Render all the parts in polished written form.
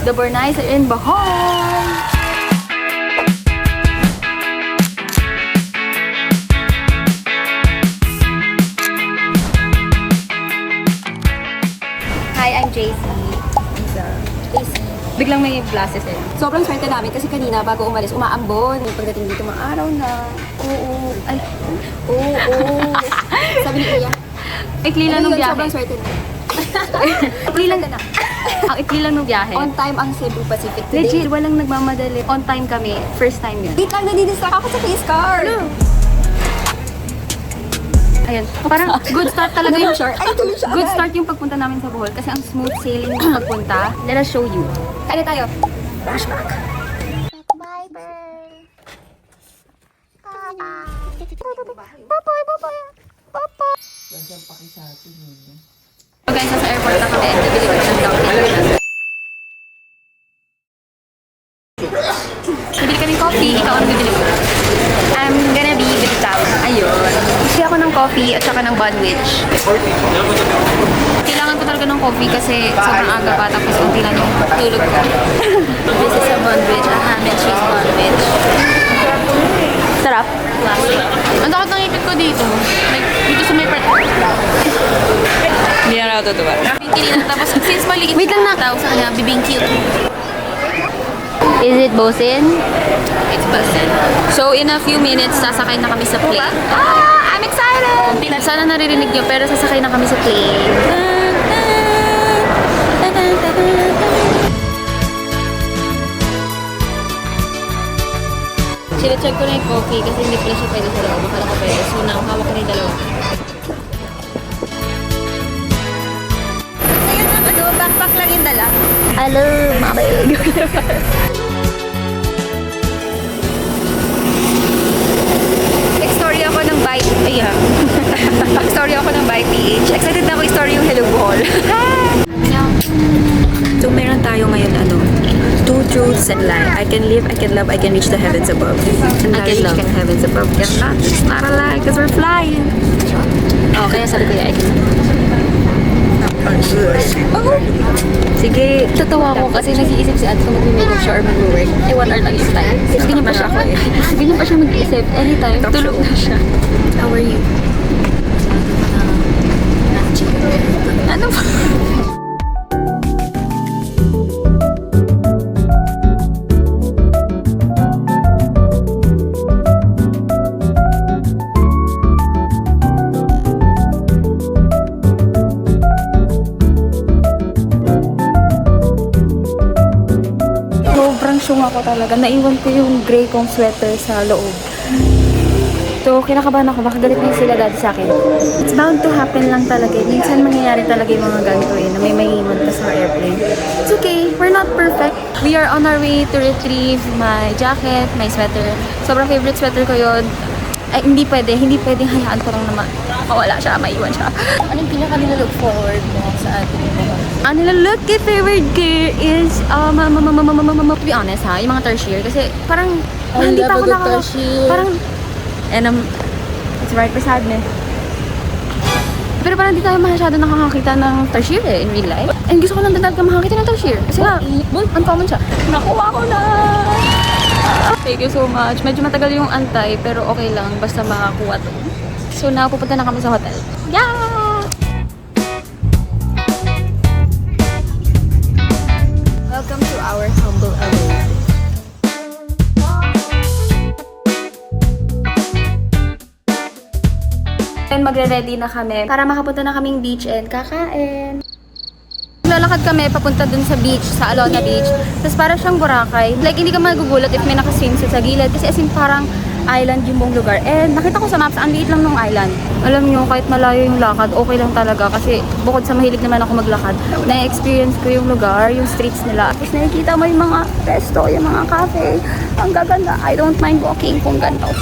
the Bornais in Bohol! Hi, I'm JC. JC. Biglang may glasses eh. Sobrang swerte namin kasi kanina bago umalis, umaambon. Pagdating dito, mga araw na. Oo. Ay, oo. Sabi ni Kuya. Ikli lang ng biyahe. Sobrang swerte na. Ikli lang na. Ang ikli lang ng biyahe. On time ang Cebu Pacific today. Legit, walang nagmamadali. On time kami. First time yun. Wait lang, nadidistract ako sa face card. Ayun. Parang good start talaga yung Ay, tuloy siya good agad. start yung pagpunta namin sa Bohol kasi ang smooth sailing yung pagpunta. Let us show you. Kaya tayo. Flashback. Bye, bird. Bye-bye. So guys, nasa airport na kami. Nabili ko ng coffee. Nabili kami coffee. Ikaw ang bibili ko. I'm gonna be with Tao. Ayun. Bili ako ng coffee at saka ng bunwich. Kailangan ko talaga ng coffee kasi sobrang aga pa tapos unti lang yung tulog ko. This is a bunwich, a ham and cheese bunwich. Sarap. Classic. Ang takot ng ipit ko dito. Like, dito sa may part. Hindi na natutuwa. Tapos since maliit wait lang na tao sa kanya, bibing cute. Is it bosin? It's bosin. So in a few minutes, sasakay na kami sa plane. Ah! I'm excited! Sana naririnig nyo, pero sasakay na kami sa plane. Sine-check ko na yung coffee kasi hindi pala siya pwede sa loob. Akala ko pwede. So now, hawak ko na yung dalawa. Sa'yo na, backpack lang yung dala. Hello, mama. Story ako ng Bike. Ayan. Story ako ng Bike PH. Excited na ako i-story yung Hello Bohol. So, meron tayo ngayon, two truths and lie. I can live, I can love, I can reach the heavens above. And I can love. the heavens above cannot. It's not a lie because we're flying. Oh, kaya sabi ko I can. Oh. Sige. Tatawa ko kasi nag-iisip si Ate kung mag-makeup siya or mag-work. Eh, 1 hour lang yung time. Ganyan pa siya. Ganyan pa siya mag-iisip. Anytime, tulog na siya. How are you? Ano ba? Sobrang ako talaga. Naiwan ko yung gray kong sweater sa loob. So, kinakabahan ako. Baka galit na sila dati sa akin. It's bound to happen lang talaga. Minsan mangyayari talaga yung mga ganito na may maiiwan ka sa airplane. It's okay. We're not perfect. We are on our way to retrieve my jacket, my sweater. Sobrang favorite sweater ko yun. Ay, hindi pwedeng hayaan ko lang na mawala siya, maiwan siya. Anong pinaka-look forward mo sa ating mga? Ang nilalog kay favorite gear is, to be honest ha, yung mga tertiary. Kasi parang, hindi pa ako parang, it's right beside me. Pero parang hindi tayo masyado nakakakita ng tertiary in real life. And gusto ko lang talaga makakita ng tertiary. Kasi nga, uncommon siya. Nakuha ko na! Thank you so much. Medyo matagal yung antay, pero okay lang. Basta makakuha to. So now, pupunta na kami sa hotel. Yeah! Welcome to our humble abode. And magre-ready na kami para makapunta na kaming beach and kakain. Lalakad kami papunta dun sa beach, sa Alona Beach. Tapos parang siyang Boracay. Like, hindi ka magugulat if may nakaswimsuit sa gilid. Kasi as in parang island yung buong lugar. And nakita ko sa maps, ang liit lang ng island. Alam nyo, kahit malayo yung lakad, okay lang talaga. Kasi bukod sa mahilig naman ako maglakad, na-experience ko yung lugar, yung streets nila. Tapos nakikita mo yung mga resto, yung mga cafe. Ang gaganda. I don't mind walking kung ganito.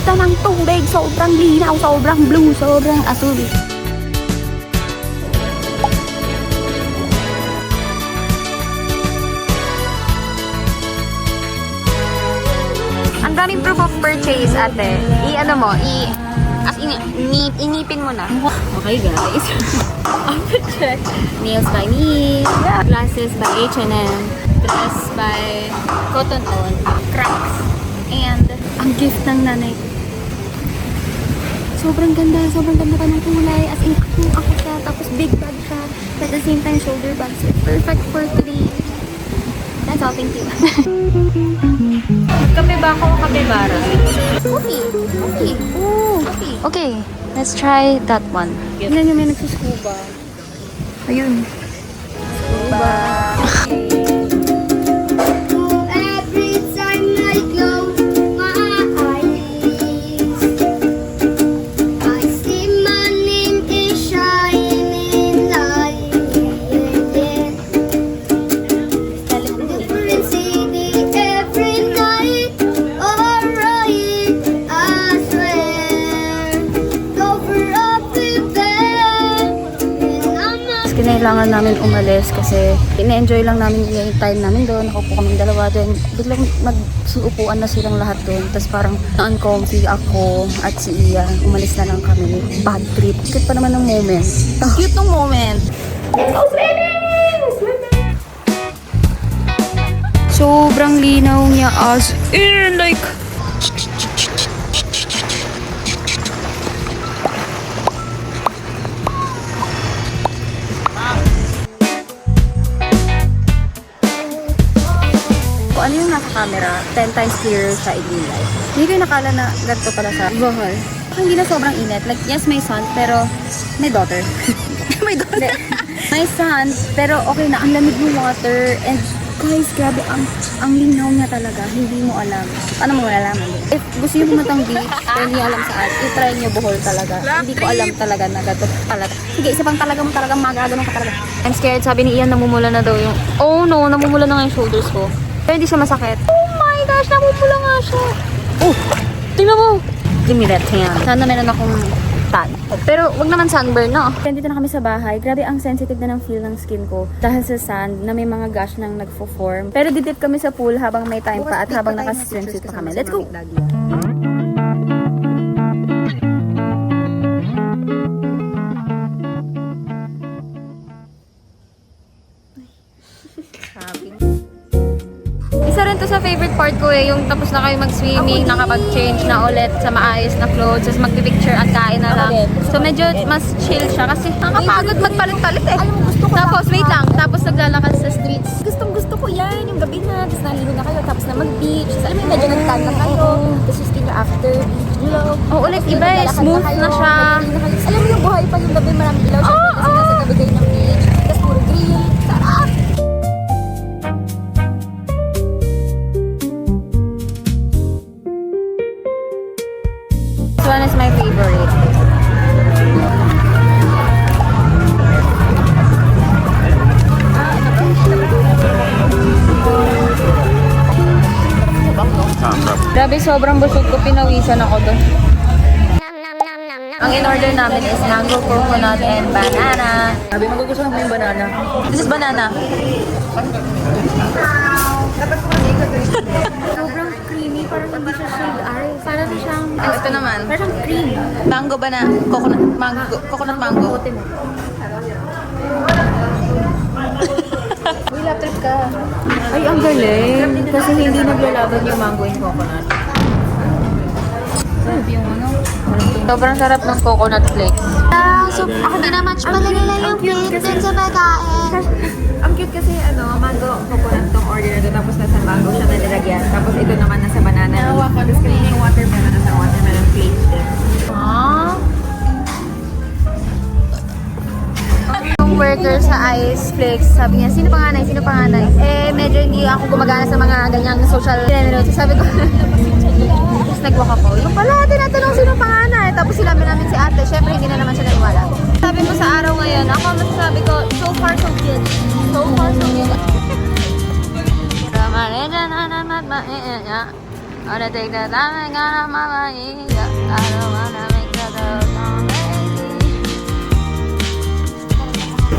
Ganda ng tubig, sobrang linaw, sobrang blue, sobrang asul. Ang daming proof of birth purchase, ate, i-ano mo, as in, inipin mo na. Okay, guys. Outfit check. Nails by me. Glasses by H&M. Dress by Cotton On. Crocs. And ang gift ng nanay ko. Sobrang ganda pa ng kulay. As in, ako siya. Tapos big bag siya. But at the same time, shoulder bag. So, perfect for today. That's all. Thank you. Kape ba ako o kape bara? Coffee. Ooh. Coffee. Okay. Let's try that one. Tignan niyo, may nagsuskuba. Ayun. Scuba. Every time I close my eyes, I see my name is shining light. Different city every night. Alright, I swear. Cover up with them, and I'm not. Kinailangan namin umalis kasi ina-enjoy lang namin yung time namin doon. Nakaupo kaming dalawa doon. Biglang magsuupuan na silang lahat doon. Tapos parang na-uncomfy ako at si Iya. Umalis na lang kami. Bad trip. Cute pa naman ng moment. Ang cute ng moment. Sobrang linaw niya as in like... Kung ano yung nasa camera, 10 times clearer siya in real life. Hindi ko nakala na ganito pala sa Bohol. Hindi na sobrang init. Like, yes, may sun, pero may daughter. May daughter. May sun, pero okay na. Ang lamig ng water. And guys, grabe, ang linaw niya talaga. Hindi mo alam. Paano mo malalaman? If gusto niyo pumatang beach, pero hindi alam saan, i-try niyo Bohol talaga. Hindi ko alam talaga na ganito talaga. Sige, isa pang talagang magaganon ka talaga. I'm scared. Sabi ni Ian, namumula na daw yung... Oh no, namumula na nga yung shoulders ko. Pero hindi siya masakit. Oh my gosh, namumula nga siya. Oh, tingnan mo. Give me that hand. Sana meron akong tan. Pero wag naman sunburn, no? Dito na kami sa bahay. Grabe, ang sensitive na ng feel ng skin ko. Dahil sa sand na may mga gash nang nagfo-form. Pero didip kami sa pool habang may time pa at habang naka-swimsuit pa kami. Let's go! Isa rin to sa favorite part ko eh, yung tapos na kayo mag-swimming, nakapag-change na ulit sa maayos na clothes, tapos mag-picture at kain na lang. So medyo mas chill siya kasi nakapagod magpalit-palit eh. Alam mo, gusto ko Tapos wait lang, tapos naglalakad sa streets. Gusto ko yan, yung gabi na, tapos naligo na kayo, tapos na mag-beach, tapos alam mo, medyo nag-tan na kayo, tapos yung skin nyo after beach glow. Oh, ulit iba eh, smooth na siya. Alam mo yung buhay pa yung gabi, maraming ilaw, syempre kasi nasa gabi kayo ng beach, tapos puro grill, sarap! This one is my favorite. Grabe, sobrang busog ko. Pinawisan ako doon. Ang in-order namin is mango, coconut, and banana. Sabi, magugustuhan mo yung banana. This is banana. Sobrang creamy. Parang hindi siya shade ice. Parang siyang... ito naman. Parang siyang cream. Mango banana. Coconut mango. Uy, lap trip ka. Ay, ang galing. Kasi hindi naglalaban yung mango and coconut. Sarap yung ano. Sobrang sarap ng coconut flakes. So, ako dinamatch pala nila yung plate dun sa pagkain. Ang cute kasi mango coconut tong order na to, tapos nasa mango siya na nilagyan. Tapos ito naman nasa banana. Tapos kanina yung watermelon nasa watermelon plate din. Ah. Yung worker sa Ice Flakes, sabi niya, sino panganay? Eh, medyo hindi ako gumagana sa mga ganyang social media. Sabi ko, tapos nag-walk ako. Yung pala, tinatanong sino panganay. Tapos sinabi namin si ate, syempre hindi na naman siya naniwala. Sabi ko sa araw ngayon, ako masasabi ko, so far so good. So far so good. Wanna take the time and gonna mama, yeah. I don't wanna make the dog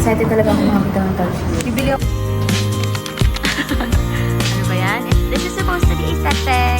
excited talaga ako makakita ng touch. Bibili ako. Ano ba yan? This is supposed to be a set.